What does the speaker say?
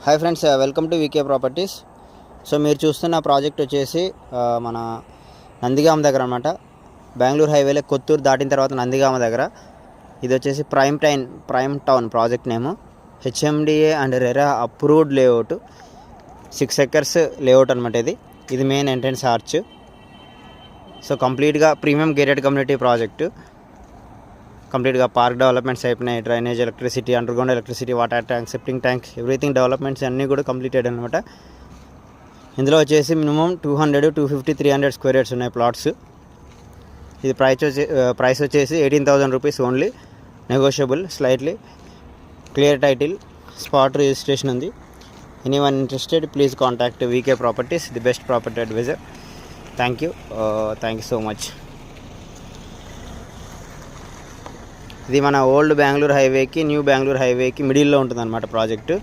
Hi friends, welcome to VK properties. So మీరు చూస్తున్న project వచ్చేసి మన నందిగామ దగ్గర అనమాట. బెంగళూరు హైవేలో కొత్తూరు దాటిన తర్వాత నందిగామ దగ్గర. ఇది వచ్చేసి prime town project name. HMDA and RERA approved layout, 6 acres layout అనమాట. ఇది మెయిన్ ఎంట్రన్స్ ఆర్చ్. సో కంప్లీట్గా ప్రీమియం గేటెడ్ కమ్యూనిటీ ప్రాజెక్టు. కంప్లీట్గా పార్క్ డెవలప్మెంట్స్ అయిపోయినాయి. Drainage, electricity, underground electricity, water tank, septic tank, everything developments అన్నీ కూడా completed అనమాట. ఇందులో వచ్చేసి మినిమం 200, 250, 300 స్క్వేర్ యార్డ్స్ ఉన్నాయి ప్లాట్స్. ఇది ప్రైస్ వచ్చేసి 18,000 rupees only, negotiable slightly. Clear title, spot registration ఉంది. Anyone interested please contact VK properties, the best property advisor. Thank you so much. ఇది మన ఓల్డ్ బెంగళూరు హైవేకి, న్యూ బెంగళూరు హైవేకి మిడిల్లో ఉంటుంది అనమాట ప్రాజెక్టు.